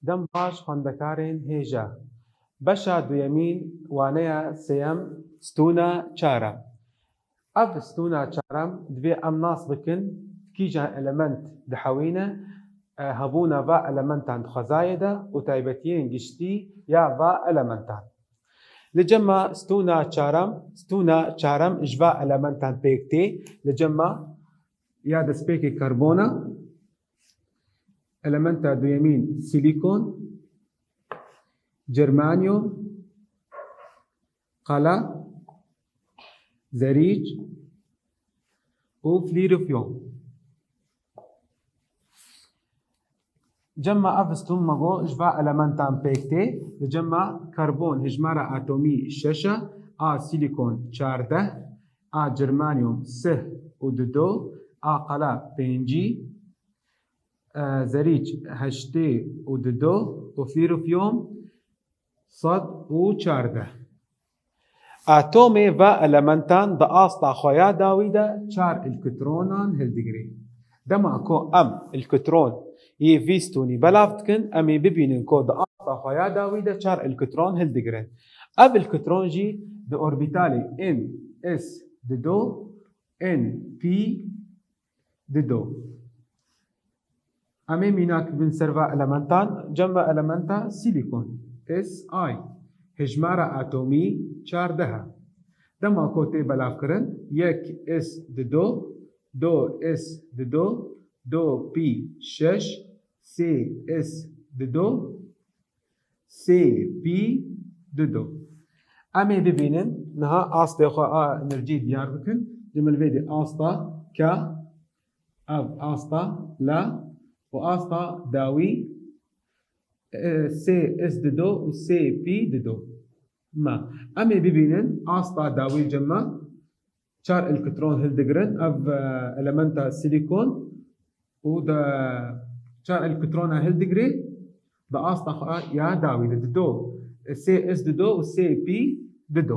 دەم پاش خوێندەکارên هێژە. بەشە دووەمین وانەیە سێەم ستونە چارە. ئەڤ ستونە چارەم divê em nas bikin kîjan element dihewîne hebûna va elementan di xwezayê de û taybetiyên giştî ya va elementan. Li cema stûna çarem ji va elementan pêk tê li cema ya destpêkê karbona, elementa duyemîn silîkon, germanyum, qala, zerîc û flîrofyom. Cema ev stûn me got ji va elementan pêk tê li cema karbon hejmara atomî 6 e, a silîkon 14, a germanyum 3 û 2, a qala 5, zerîc 8 û 2 û flîrofyom 114. Atomê va elementan di asta xwe ya dawî de 4 elektronan hildigire. Dema ku em elektron yê vî stûnî belav dikin, em ê bibînin ku di asta xwe ya dawî de 4 elektron hildigirin. Ev elektron jî di orbitalê ns2, np2. Em ê mînak bibin ser va elementan, cem ve elementa silîkon Si. Hejmara atomî 14 e. Dema ku tê belavkirin 1s2, 2s2, 2p6, 3s2, 3p2. Em ê bibînin niha astê xwe a enerjî diyar bikin. Cem li vê de asta K, ev asta L û asta dawî S2 û Sp2. Em ê bibînin asta dawî cema 4 elektron hildigirin, ev elementa silîkon û de 4 elektrona hildigirê di asta xwe ya dawî de 2 S2 û Sp2.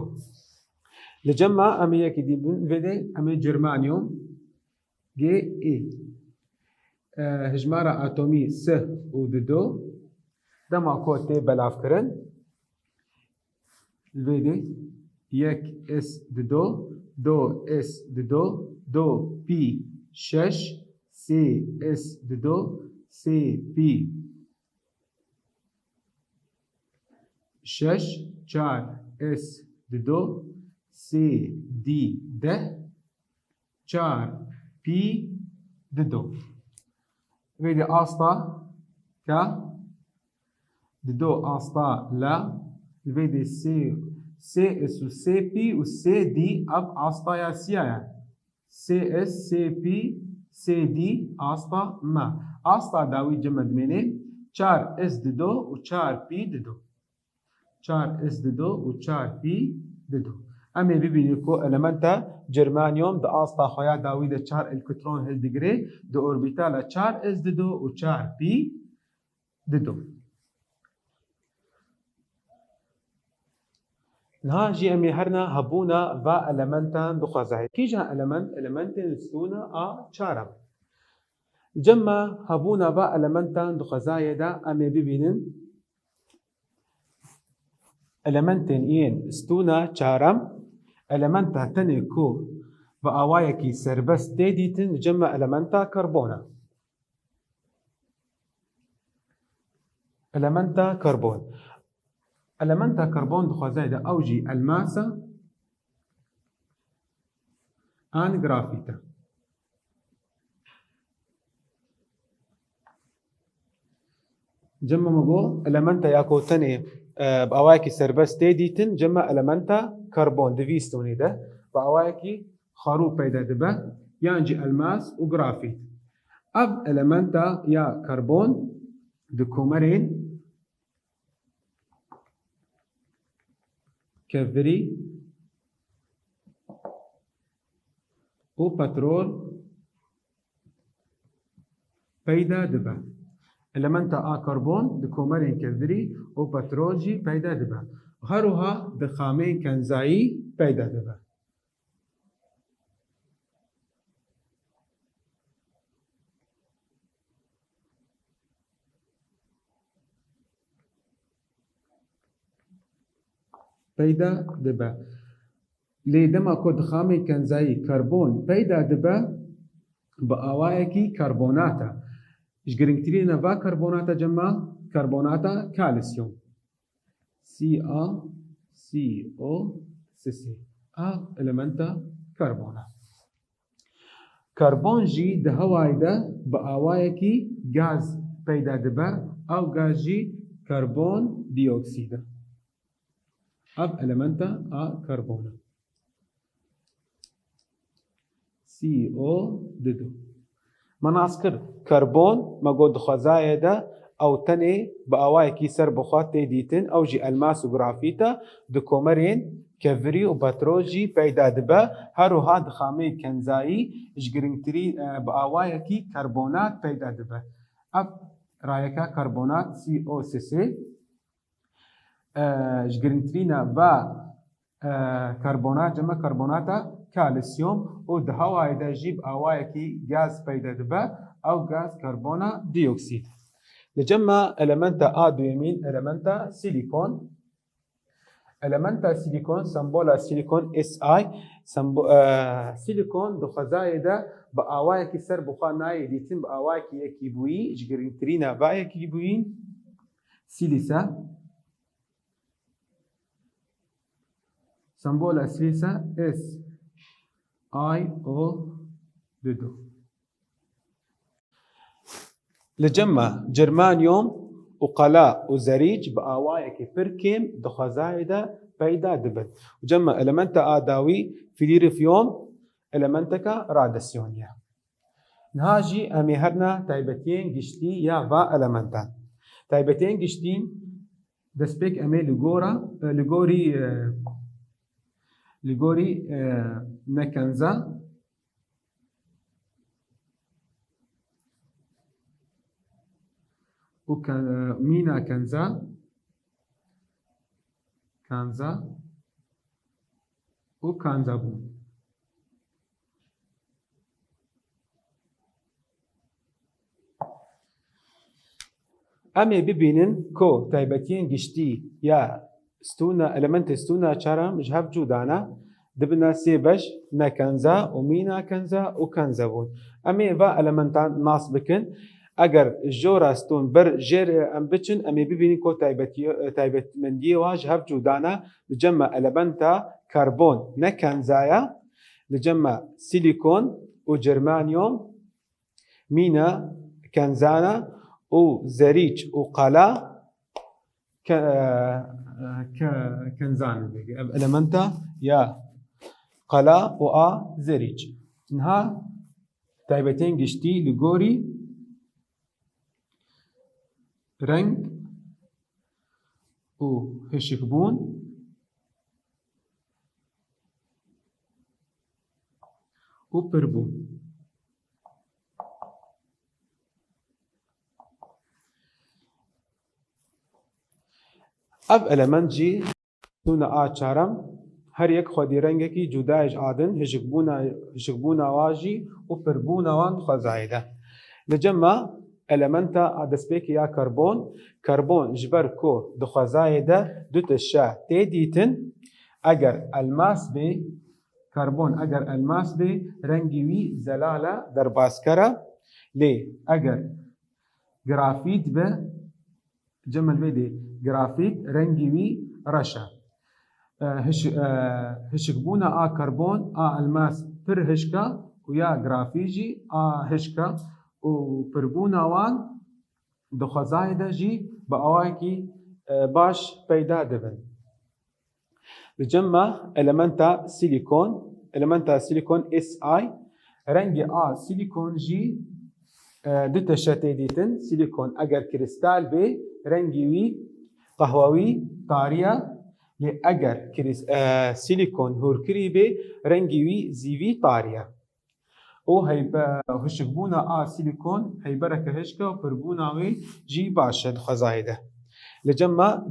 Li cema em ê yekî dîbin vê de em ê germanyum Ge hejmara atomî 3 û 2. Dema ku tê belavkirin li vê de 1s2, 2s2, 2p6, 3s2, Cp6, 4s2, Cd10, 4p2. Vê de asta K, 2 asta L, li vê de Cs û Cp û Cd ev astaya siya ye. Cs, Cp, Cd asta me. Asta dawî cema dimêne 4s2 û 4p2. 4s2 û 4p2. Em ê bibînin ku elementa germanyum di asta xwe ya dawî de 4 elektron hildigirê di orbîtala 4s2 û 4p2. Niha jî em ê herna hebûna va elementan di xwezayê. Kîjan elementên stûna a çarem. Cema hebûna va elementan di xwezayê de em ê bibînin elementên yên stûna çarem, elementa tenê ku bi awayekî serbest tê dîtin cema elementa karbon e. Elementa karbon. Elementa karbon di xwezayê de ew jî elmas e an grafît e. Cema me got elementa ya ku tenê bi awayekî serbest tê dîtin cema elementa karbon di vî stûnê de bi awayekî xarû peyda dibe yan jî elmas û grafît. Ev elementa ya karbon di komerên kevvirî û petrol peyda dibe. Elementa a karbon di komerên kevvirî û petrol jî peyda dibe. Herûha di xameyên kenzayî peyda dibe. پیدا دبه لی دما کو دخامه کنزایی کربون پیدا دبه با آوایکی کربوناتا جگرنگترین نوا کربوناتا جمع کربوناتا کالسیوم CaCO3 المنتا کربونا کربون جی ده هوای ده با آوایکی گاز پیدا دبه او گاز جی کربون دیوکسیده اب المنتا کربونا CO2 مناسكر كربون ما قد خزايا ده او تني بأواي كي سر بخات ديتن او جي الماس وغرافيتا دكومرين كفري وبتروجي بيدا دبا هارو هاد خامي كنزاي جگرنگتري بأواي كي كربونات بيدا دبا اب رايكا كربونات COCC جگرنگترينا با كربونات جمع كربوناتا كالسيوم ودهواي دا جيب أوايكي غاز بيدا دبا أو غاز كربونا ديوكسيد لجمع إلمنتا دو يمين إلمنتا سيليكون إلمنتا سيليكون سمبولا سيليكون SI سيليكون دو خزايا دا بأوايكي سر بخاناي ديتن بأوايكي يكيبوي جگرنگترينا بايكي بوين سيليسا سمبولا سيليسا SiO2 لجمع جرمانيوم وقلاء وزريج بأوايك بركيم دخزايدة بيدا دبن وجمع إلمنتا آداوي فيليرفيوم إلمنتكا رادسيونيا نهاجي أمي هرنا تايبتين جشتي يا با إلمنتان تايبتين جشتين دسبيك أمي لغوري نكنزا مينا كنزا وكانزابو أمي ببينن كو تايبتين جشتي يا ستونا إلمنت ستونا چارم جهب جودانا دبنا سيبش نكنزا ومينا كنزا وكنزابون أمي با إلمنتان ناس بكن اگر جورا ستون بر جير ام بچن امي ببيني كو تايبت من دي واج هف جودانا لجمع إلمنتا كربون نكنزايا لجمع سيليكون وجرمانيوم مينا كنزانا وزريج وقلا كنزان إلمنتا يا قلا زريج نها تايبتين جشتي لغوري رنگ و هشكبون و بربون اب المنت جي نونا چارم هر یک خودی رنگی کی جدایش عادن هشكبونا واجي و بربونا وان خزايده لجمع إلمنتا دسبيك يا كربون جبر كو دخزاي ده دوت الشا تيديتن اگر الماس بي كربون اگر الماس بي رنگيوي زلالة در باسكرة لي اگر جرافيت به جمل بيدي جرافيت رنگيوي رشا هشكبونا كربون الماس پر هشكا ويا جرافيجي هشكا وبربونا وان دخزاي ده جي بأواكي باش بيدا دبن بجمع إلمنتا سيليكون SI رنجي سيليكون جي دوتا شتيديتن سيليكون اگر كريستال بي رنجي وي قهووي طارية لأجر سيليكون هوركري بي رنجي وي زيوي طارية او هيبا هشكبونا سيليكون هيبرك هشكا وبربونا وي جي باشد خزايده لجمع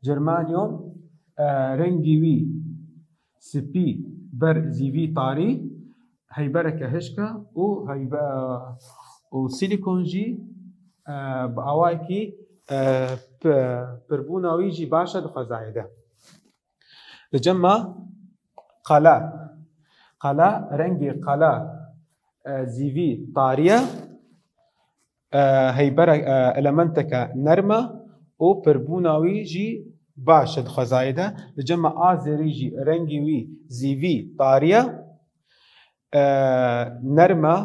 جرمانيوم رنجي وي سبي بر زيوي طاري هيبرك هشكا و هيبا وسيليكون جي بأواكي پربووناوی جی باشە دخوازایەدە لەجەمما قەلا قەلا ڕەنگی قەلا زیڤی طاریە هەیبەرە ئەلەمەنتەکە نەرمە و پربووناوی جی باشە دخوازایەدە لەجەمما ئازێری جی ڕەنگی وی زیڤی طاریە نەرمە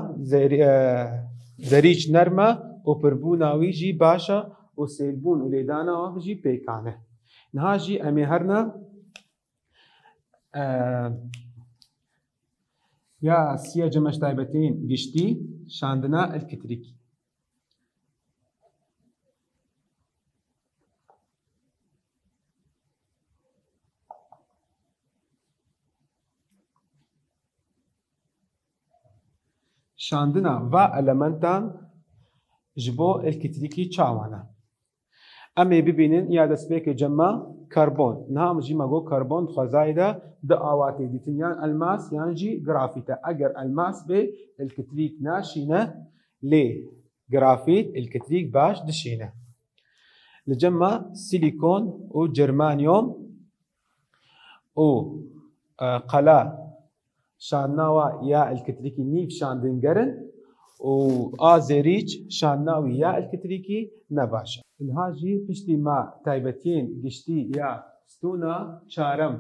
زەریج نەرمە و پربووناوی جی باشە و سێلبوون و لێدانەوە جی پێکانە نها جی ئەمێ هەرنە یا سیە جەمەش تایبەتین گشتی شاندنا ئەلکتریکی شاندنا و ئەلەمەنتان ji bo elektrîkî çawan e. Em ê bibînin ya destpêkê cema karbon. Niha em jî me got karbon dixwazayê de di awatê dîtin yan elmas yan jî grafît e. Eger elmas bê elektrîk naşîne lê grafît elektrîk baş dişîne. Li cema silîkon û cermanyom û qela şandnawa ya elektrîkî nîv şandingerin û azêrîç şandnawî ya elektrîkî ne baş e. Niha jî piştî me taybetiyên giştî ya stûna çarem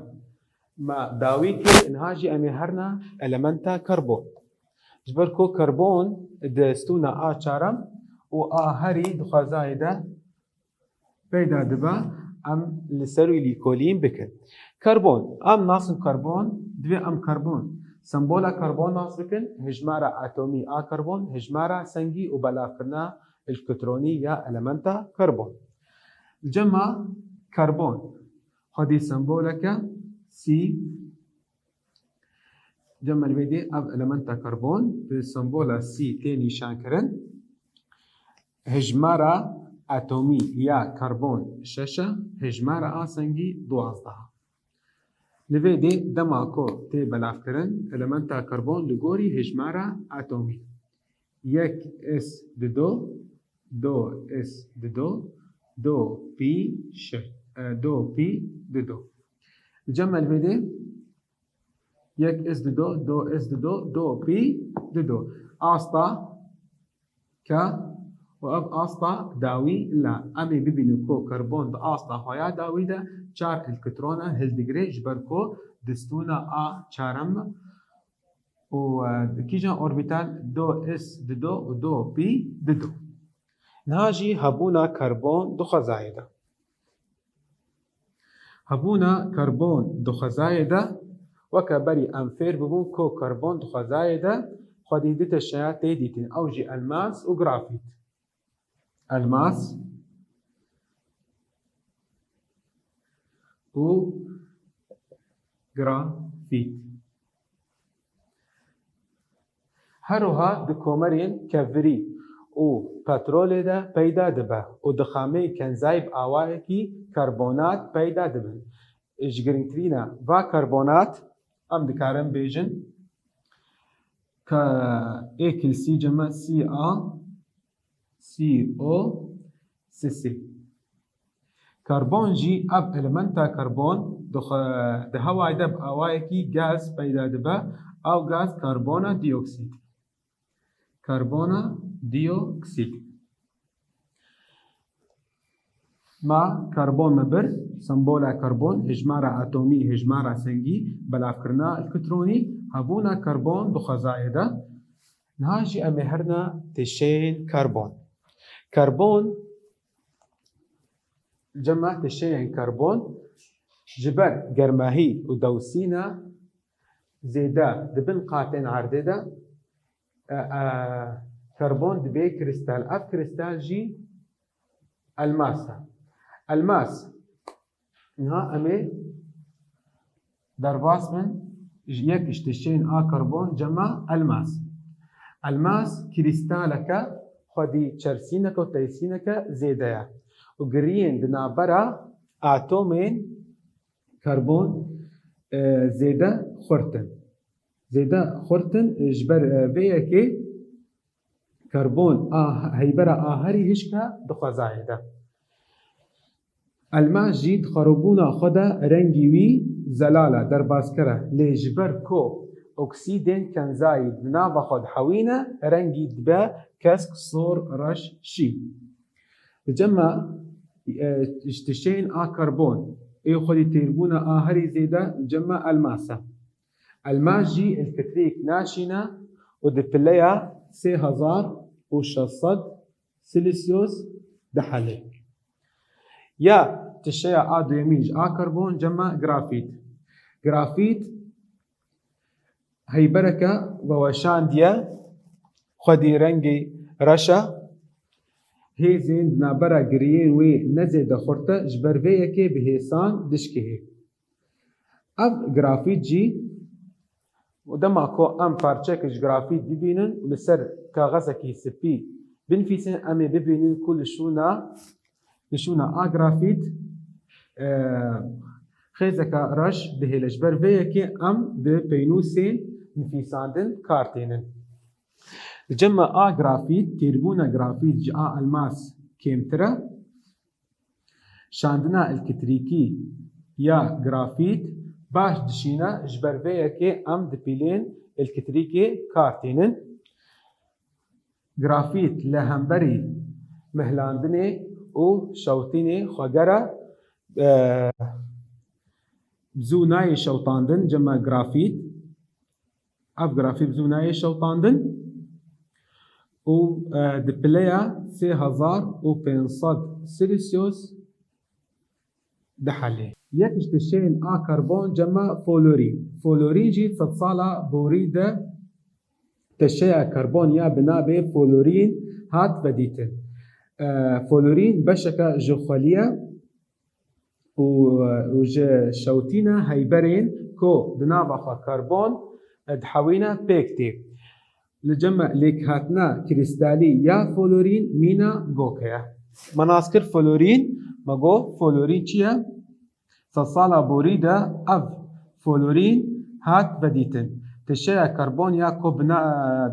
me dawî kir niha jî em ê herna elementa karbon. Ji ber ku karbon di stûna a çarem û a herî dixwazayê de peyda dibe em li ser wî lîkolîn bikin. Karbon em nasin karbon divê em karbon sembola karbon nas bikin hejmara atomî a karbon hejmara sengî û belavkirina elektronî ya elementa karbon. Cema karbon xwedî semboleke C cema li vê dê ev elementa karbon bi sembola C tê nîşankirin hejmara atomî ya karbon 6 e hejmara a sengî 12. Li vê dê dema ku tê belavkirin elementa karbon li gorî hejmara atomî 1s di 2 2s di 2 2 pî 2 pî di 2. Cema li vê dê 1s di 2 2s di 2 2 pî di 2. Asta ke û ev asta dawî la. Em ê bibînin ku karbon di asta xwe ya dawî de 4 elektrona hildigire ji ber ku di stûna a çarem û kîjan orbital 2s di 2 û 2 pî di 2. Niha jî hebûna karbon di xwezayê de. Hebûna karbon di xwezayê de weke berî em fêr bibûn ku karbon di xwezayê de xwedî di teşeya tê dîtin ew jî elmas û grafît. Elmas û grafît. Her wiha di komerên kevvirî û petrolê de peyda dibe û di xameyê kenzayî bi awayekî karbonat peyda dibin. Ji girîngtirîna va karbonat em dikarin bêjin êkil C cema Ca CO CC. Karbon jî ev elementa karbon di hewayê de bi awayekî gaz peyda dibe ew gaz karbona dioksîd. Karbona dioksîd. Ma karbon me bir sembola karbon hejmara atomî hejmara sengî belavkirina elektronî hebûna karbon di xwezayê de niha jî em ê herna tişeyên karbon. Karbon cema tişeyên karbon ji ber germahî û dewsîna zêde dibin qatên erdê de karbon dibe kristal. Ev kristal jî elmas e. Elmas niha em ê derbas bin yek ji tişeyên a karbon cema elmas. Elmas kristaleke xwedî çersîneke û teysîneke zêde ye û giriyên di navbera atomên karbon zêde xurtin. Zêde xurtin ji ber vê yekê karbon heybera a herî hişk e di xwezayê de. الما جید خروبونا خدا رنگی وی زلاله در بازکره لیجبر کو اکسیدین کنزایی دنا و خود حوینه رنگی دبه کسک صور رش شی جمع اشتشين كربون اي خدي تيربونا هري زيدا جمع الماسة الماجي الكتريك ناشنة ودبليا 3600 سلسيوس دحلي يا تشيا دويميج كربون جمع جرافيت هي بركة ووشان ديا خدي رنجي رشا هي زين نابرا جريين وي نزي دخورتا جبروية كي بهيسان دشكي اب جرافيت جي ودما كو ام بارچكش جرافيت ببينن ولسر كاغزكي سبي بنفيسن امي ببينن كل شونا جرافيت خيزكا رش بهيلش جبروية كي ام ببينوسين نفيساندن كارتينن جمع جرافيت تيربونا جرافيت جاء الماس كيمترا شاندنا الكتريكي يا جرافيت باش دشينا جبروية كي ام دبيلين الكتريكي كارتينن جرافيت لهمبري مهلاندني او شوتيني خوغرا بزوناي شوطاندن جمع جرافيت اف جرافيت بزوناي شوطاندن و دبليا 3500 سلسيوس دحلي يكش تشين كربون جمع فلورين جي تصالا بوريدة تشيا كربون يا بنابي فلورين هات بديتن فلورين بشكا جخولية و شوتينا هيبرين كو بنابخا كربون دحوينا بيكتي لجمع ليك هاتنا كريستالي يا فلورين مينا جوكيا مناسكر فلورين ماغو فلورين چيا صالا بوريدا اف فلورين هات بديتن تشيا كربون يا كو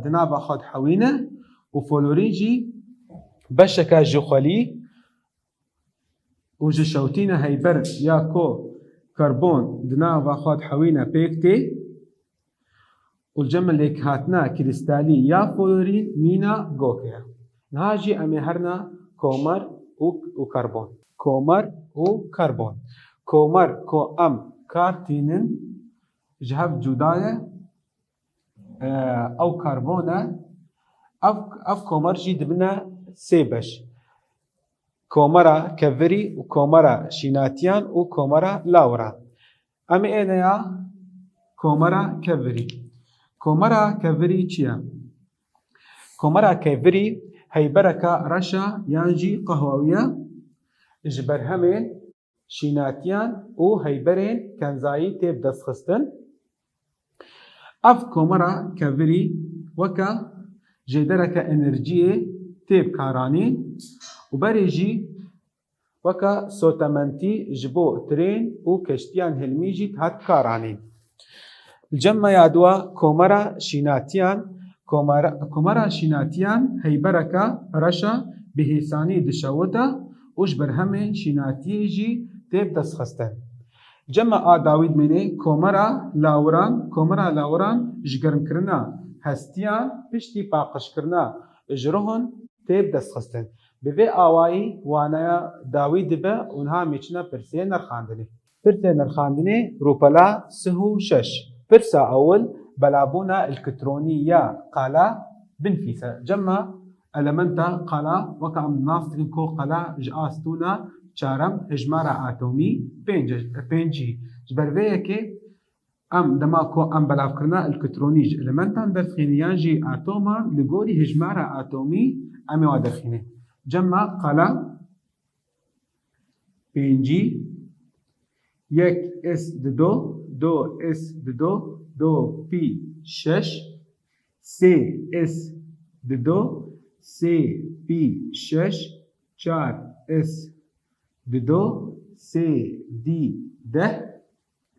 دنا باخد حوينه وفلورين جي بشكا جوخلي وجي شوتينا هيبر يا كو كربون دنا باخد حوينه بيكتي والجمع ليك هاتنا كريستالي يا فلورين مينا جوكيا نهاجي امي هرنا كومر وكربون كومر كو ام كارتينن جهب جداية او كربونة اف كومر جي دبنا سيبش كومرا كفري وكومرا شيناتيان وكومرا لاورا امي انا يا كومرا كفري چيا كومرا كفري هي بركة رشا يانجي قهوية جبرهمين شيناتيان و هيبرين كنزاي تيب دسخستن اف كومرا كفري وكا جدرك انرجيه تيب كارانين وبريجي وكا سوتامنتي جبو ترين و كشتيان هلميجي تهات كارانين الجمع يادوا كومرا شيناتيان هي بركة رشا بهيساني دشوتا وجبر همين شيناتيجي تيب دسخستن جمع داويد مني كومرا لاوران جگرم کرنا هستيان پشتی پاقش کرنا اجرهن تيب دسخستن بوي آوائي وانا داويد با اونها میچنا پرسي نرخاندني روپلا سهو شش برسا أول بلابونا الكترونية قالا بنفيسة جمع ألمنتا قالا وكام نافتن كو قالا جاستونا چارم هجمارة آتومي بينجي جبروية كي ام دما كو ام بلاف كرنا الكترونيج ألمنتان درخينيان جي آتوما لغوري هجمارة آتومي امي ودرخيني جمع قالا بينجي يك اس دو اس دو پی شش سه اس دو سه پی شش چار اس دو سه دی ده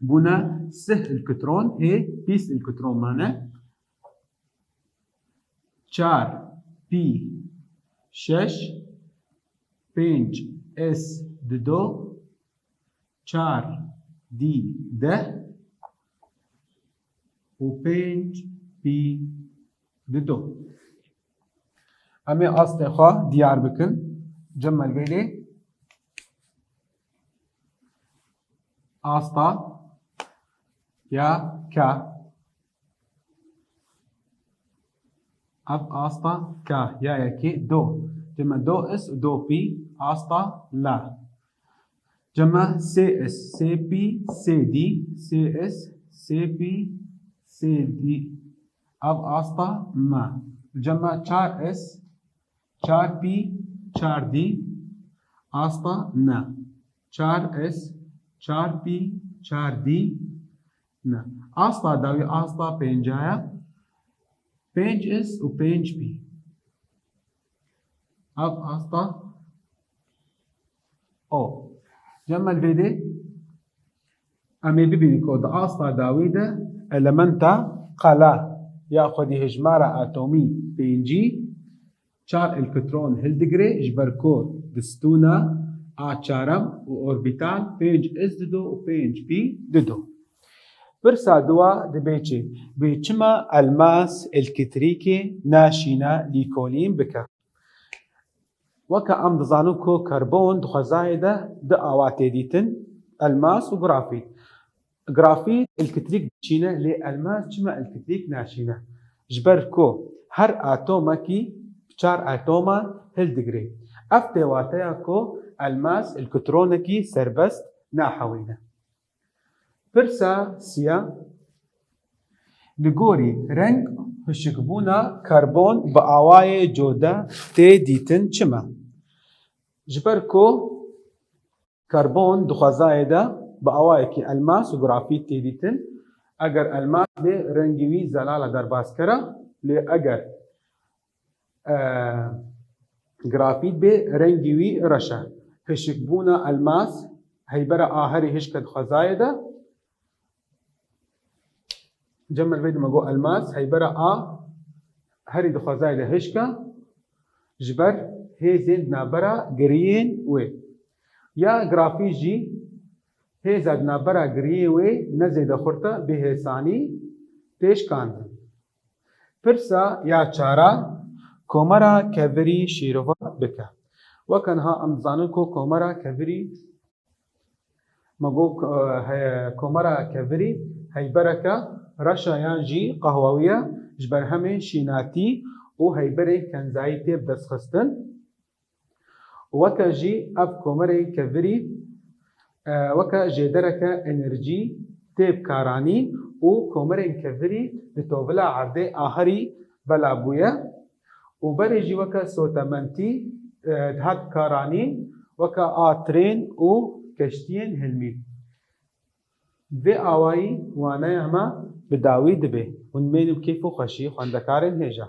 بنا سه الكترون هي بيس الكترون معناه چار پی شش پنج اس دو 4 دي ده و 5 بي دو. امی اصل خوا دیار بکن جمل بیلی آستا یا کا اب آستا کا یا یکی دو جمع دو اس دو پی آستا لا جمع سي اس سي بي سي دي سي اس سي بي سي دي اب آستا ما جمع 4 اس 4 پی 4 دی آستا نا 4 اس 4 پی 4 دی نا آستا داوی آستا 5 آیا 5 اس و 5 پی اب آستا او جمع الفيدي أمي ببيني كود آستا داويدة إلمنتا قلا ياخذ هجمارة أتومي بينجي 4 الكترون هالدجري جبركو دستونا آتشارم وأوربيتال بينج اس ددو وبينج بي ددو برسا دوا دبيتشي بيتشما الماس الكتريكي ناشينا ليكولين بكا وكا أم دزانوكو كربون دخزايدة دا آواتي ديتن الماس وغرافيت غرافيت الكتريك بشينا لي الماس جمع الكتريك ناشينا جبركو هر آتوما كي 4 آتوما هل دقري افتي واتياكو الماس الكترونكي سربست ناحوينا برسا سيا لغوري رنگ هشكبونا كربون بآواي جودا تي ديتن چما جبركو كربون دخزايدا بآواي الماس وغرافيت تي ديتن اگر الماس بي رنگوي زلالة درباس كرا لي اگر غرافيت بي رنگوي رشا هشكبونا الماس هيبرا آهري هشكد خزايدا جمع الفيديو مقو الماس هيبرا هري دخزايدا هشكا جبر هيزين نابرا جريين وي يا غرافي جي هيزاد نابرا جريين وي نزيد خورتا بهساني پیش کاندن پرسا یا چارا کومرا کبری شیروا بکا وکنها امزانو کو کومرا کبری مگو کومرا کبری هیبرکا رشایان جی قهوویه جبر همه شیناتی و هیبره کنزایی تیب دست خستن وکا جی اب کومره کبری وکا جدرکا انرژی تیب کارانی و کومرين كفري لتوبلا عردي آخري بلا بويا وبرجي وكا سوتمنتي هاد كارانين وكا آترين و كشتين هلمين في آواي وانا يهما بداوي دبي ونمين بكيفو خشي خواندكارين هجا